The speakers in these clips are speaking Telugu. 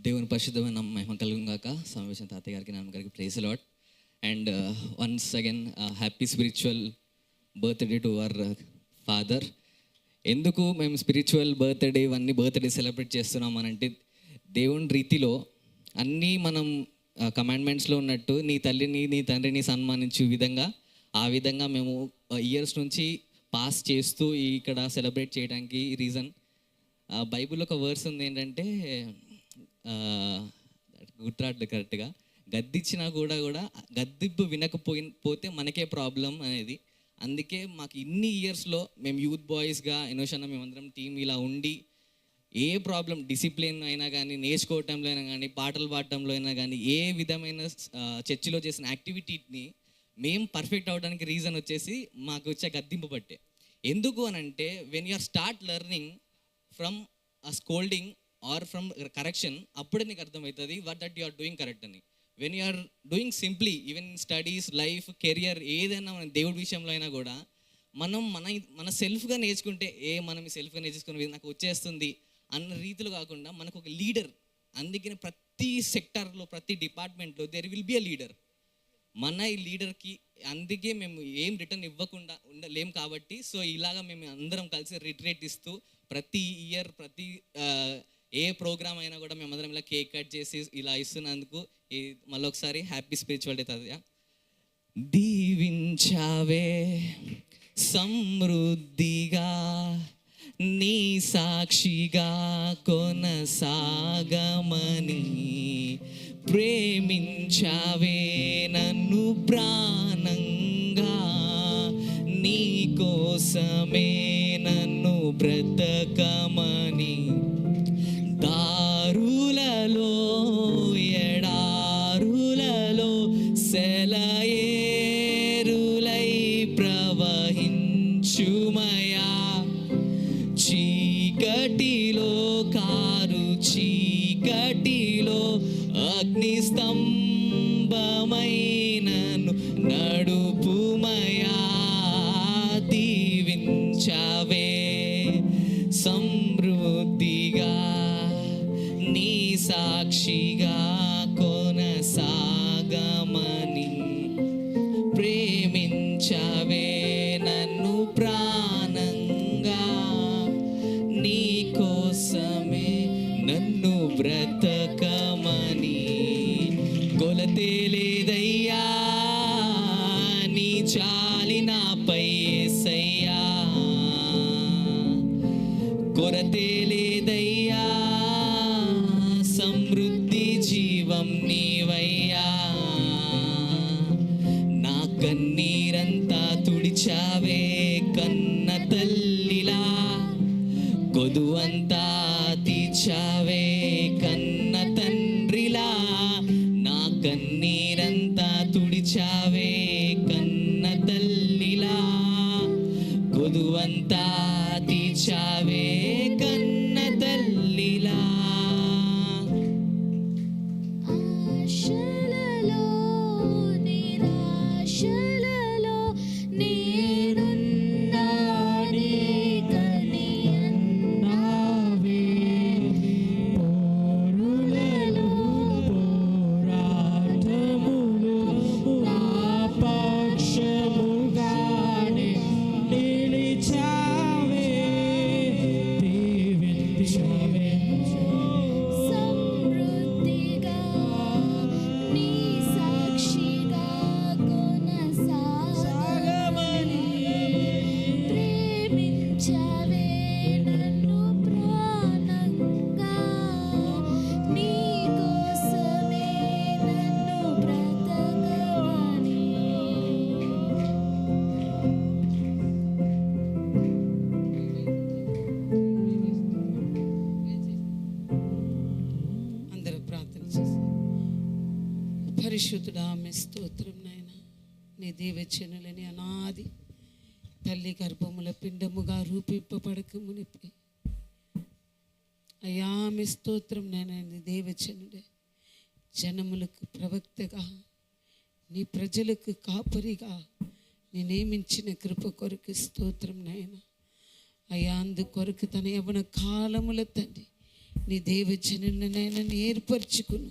దేవుని పరిశుద్ధమైన మహిమ కలుగును గాక. సమావేశం తాతయ్య గారికి, నాన్న గారికి praise lord. And once again happy spiritual birthday to our father. ఎందుకు మేము స్పిరిచువల్ బర్త్డే ఇవన్నీ బర్త్డే సెలబ్రేట్ చేస్తున్నాం అనంటే, దేవుని రీతిలో అన్నీ మనం కమాండ్మెంట్స్లో ఉన్నట్టు నీ తల్లిని నీ తండ్రిని సన్మానించే విధంగా ఆ విధంగా మేము ఇయర్స్ నుంచి పాస్ చేస్తూ ఇక్కడ సెలబ్రేట్ చేయడానికి రీజన్, బైబిల్లో ఒక వర్స్ ఉంది ఏంటంటే, గుర్తురాట్లేదు కరెక్ట్గా, గద్దించినా కూడా గద్దింపు వినకపోతే మనకే ప్రాబ్లం అనేది. అందుకే మాకు ఇన్ని ఇయర్స్లో మేము యూత్ బాయ్స్గా ఇన్నోషన్ మేమందరం టీం ఇలా ఉండి ఏ ప్రాబ్లం, డిసిప్లిన్ అయినా కానీ, నేర్చుకోవటంలో అయినా కానీ, పాటలు పాడటంలో అయినా కానీ, ఏ విధమైన చర్చిలో చేసిన యాక్టివిటీని మేము పర్ఫెక్ట్ అవడానికి రీజన్ వచ్చేసి మాకు వచ్చే గద్దింపు బట్టే. ఎందుకు అని అంటే, when you are start learning from a scolding or from correction, అప్పుడే నీకు అర్థమవుతుంది what that you are doing correct అని. When you are doing simply, even studies, life, career, ఏదైనా మన దేవుడి విషయంలో అయినా కూడా మనం మన సెల్ఫ్గా నేర్చుకుంటే, మనం సెల్ఫ్గా నేర్చుకునే నాకు వచ్చేస్తుంది అన్న రీతిలో కాకుండా మనకు ఒక లీడర్. అందుకని ప్రతి సెక్టార్లో, ప్రతి డిపార్ట్మెంట్లో there will be a leader. మన ఈ లీడర్కి అందుకే మేము ఏం రిటర్న్ ఇవ్వకుండా ఉండలేం కాబట్టి, సో ఇలాగా మేము అందరం కలిసి రిట్రీట్ ఇస్తూ ప్రతి ఇయర్ ప్రతి ఏ ప్రోగ్రామ్ అయినా కూడా మేమందరం ఇలా కేక్ కట్ చేసి ఇలా ఇస్తున్నందుకు మళ్ళీ ఒకసారి హ్యాపీ స్పిరిచువల్ డే తాతయ్య. దీవించావే సమృద్ధిగా, నీ సాక్షిగా కొనసాగమని, ప్రేమించావే నన్ను ప్రాణంగా, నీ కోసమే నన్ను బ్రతకమని, దారులలో ఎడారులలో సెలయేరులై ప్రవహించుమయా, చీకటిలో కారు చీకటిలో అగ్నిస్తంభమైనను నడుపుమయా, దీవించావే సమృద్ధిగా, నీ సాక్షిగా కొనసాగమని, ప్రేమించావే నన్ను ప్రాణంగా, నీ కోసమే నన్ను బ్రతకమని, కొలతే లేదయ్యా నీ చాలి నాపై యేసయ్యా, కొరతే లేదయ్యా సమృద్ధి జీవం నీవయ్యా, నా కన్నీరంతా తుడిచావే కన్న తల్లిలా, కొదువంతా తీర్చావే కన్న తండ్రిలా, నా కన్నీరంతా తుడిచావే కన్న తల్లిలా, కొదువంతా తీర్చావే కన్న తల్లిలా. ఆశలలో నిరాశలలో నేనున్నా నీకని అన్నావే, పోరులలో పోరాటములు నా పక్షముగానే నిలిచావే, దీవించావే సమృద్ధిగా, నీ సాక్షిగా కొనసాగమని, ప్రేమించావే నన్ను ప్రాణంగా, నీ కోసమే నన్ను బ్రతకమని. అందరూ ప్రార్థన చేసి, పరిశుద్ధుడా మీ స్తోత్రం నాయనా, నీ దేవచనులని అనాది తల్లి గర్భముల పిండముగా రూపింపబడక మునిపి అయ్యా మీ స్తోత్రం నాయనా, నీ దేవచనుడే జనములకు ప్రవక్తగా, నీ ప్రజలకు కాపరిగా నీ నియమించిన కృప కొరకు స్తోత్రం నాయనా. అయ్యా అందుకొరకు తన యవ్వన కాలముల తండ్రి నీ దేవజనులనైనా ఏర్పరచుకును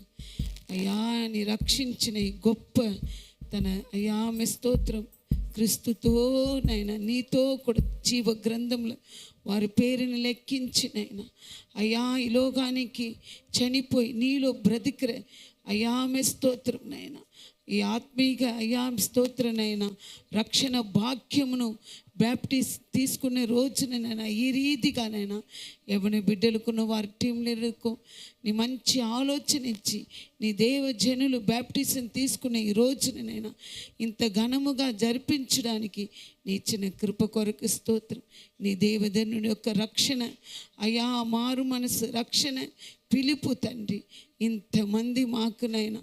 అయ్యా, నీ రక్షించిన ఈ గొప్ప తన అయ్యా మీ స్తోత్రం క్రీస్తుతో నైనా నీతో కూడా జీవ గ్రంథంలో వారి పేరుని లెక్కించినైనా అయ్యా ఈ లోకానికి చనిపోయి నీలో బ్రతికరే అయ్యా మీ స్తోత్రం నైనా ఈ ఆత్మీయ అయ్యా స్తోత్రనైనా రక్షణ భాగ్యమును బ్యాప్టిస్ తీసుకునే రోజునైనా ఈ రీతిగానైనా ఎవరి బిడ్డలకున్న వారి టీం లీడర్కు నీ మంచి ఆలోచన ఇచ్చి నీ దేవజనులు బ్యాప్టిజం తీసుకునే ఈ రోజునైనా ఇంత ఘనముగా జరిపించడానికి నీ ఇచ్చిన కృప కొరకు స్తోత్రం. నీ దేవజనుడి యొక్క రక్షణ అయా మారు మనసు రక్షణ పిలుపు తండ్రి, ఇంతమంది మాకునైనా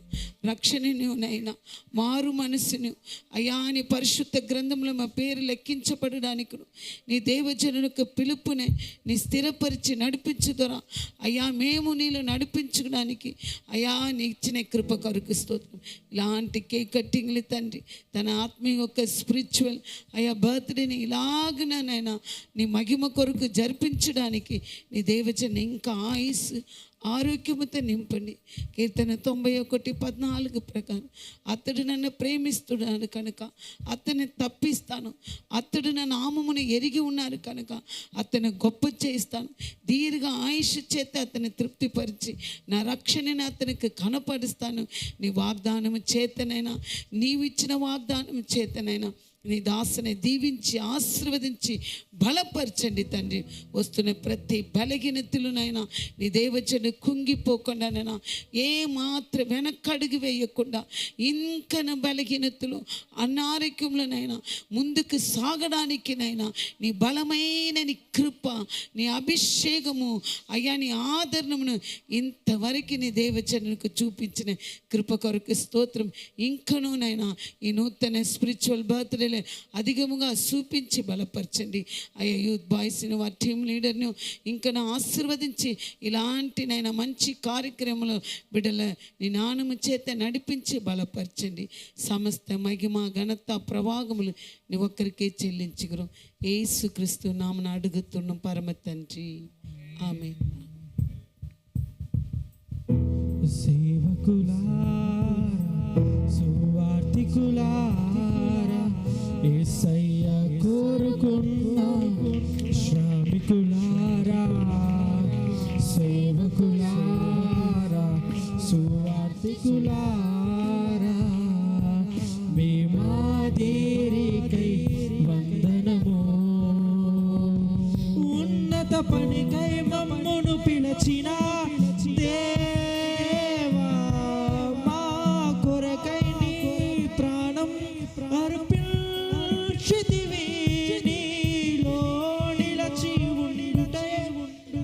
రక్షణనునైనా మారు మనసును అయా నీ పరిశుద్ధ గ్రంథంలో మా పేరు లెక్కించబడడానికి నీ దేవజనులకు పిలుపునే నీ స్థిరపరిచి నడిపించుదరా అయ్యా మేము నీళ్ళు నడిపించడానికి అయా నీ ఇచ్చిన కృప కొరకు స్తోత్రం. ఇలాంటి కేక్ కట్టింగ్లు తండ్రి తన ఆత్మీయ యొక్క స్పిరిచువల్ అయా బర్త్డేని ఇలాగనైనా నీ మహిమ కొరకు జరిపించడానికి నీ దేవజన ఇంకా ఆయుస్ ఆరోగ్యముతో నింపండి. కీర్తన 91:14 ప్రకారం అతడు నన్ను ప్రేమిస్తున్నాడు కనుక అతన్ని తప్పిస్తాను, అతడు నా నామమును ఎరిగి ఉన్నారు కనుక అతను గొప్ప చేస్తాను, దీర్ఘ ఆయుష్ చేత అతన్ని తృప్తిపరిచి నా రక్షణని అతనికి కనపరుస్తాను. నీ వాగ్దానము చేతనైనా నీవిచ్చిన వాగ్దానం చేతనైనా నీ దాసుని దీవించి ఆశీర్వదించి బలపరచండి తండ్రి. వస్తున్న ప్రతి బలహీనతలునైనా నీ దేవజను కుంగిపోకుండానైనా ఏ మాత్రం వెనకడుగు వేయకుండా ఇంకన బలహీనతలు అనారోగ్యంలోనైనా ముందుకు సాగడానికినైనా నీ బలమైన నీ కృప నీ అభిషేకము అయ్యా నీ ఆదరణమును ఇంతవరకు నీ దేవజనులకు చూపించిన కృప కొరకు స్తోత్రం. ఇంకనూనైనా ఈ నూతన స్పిరిచువల్ బర్త్డే అధికముగా చూపించి బలపరచండి అయ్యా. యూత్ బాయ్స్ని వారి టీం లీడర్ను ఇంకా ఆశీర్వదించి ఇలాంటినైనా మంచి కార్యక్రమంలో బిడ్డల నీ నామము చేత నడిపించి బలపరచండి. సమస్త మహిమ ఘనత ప్రభావములు నీ ఒక్కరికే చెల్లించుకున్నాం. యేసుక్రీస్తు నామమున అడుగుతున్నాం పరమ తండ్రి, ఆమేన్. సేవకులారా సువార్తికులారా యేసయ్య కోరుకున్న శ్రామికులారా సేవకులారా సువార్తికులారా మీ మాదిరికై వందనము. ఉన్నత పనికై మమ్మును పిలచిన దేవా మా కొరకై నీ ప్రాణం అర్పించితివి. నీలో నిలచి ఉండుటే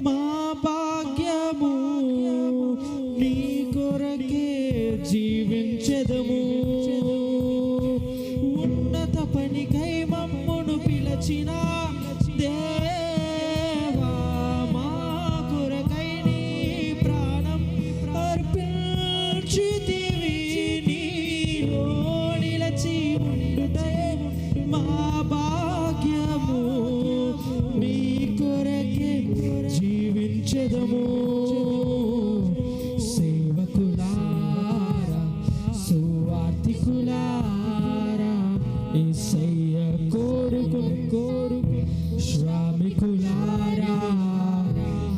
మా భాగ్యము, నీ కొరకే జీవించెదము. ఉన్నత పనికై మమ్మును పిలచిన దేవా మా కొరకై నీ ప్రాణం అర్పించితివి. నీలో నిలచి ఉండుటే మా భాగ్యము, నీ కొరకే జీవించెదము.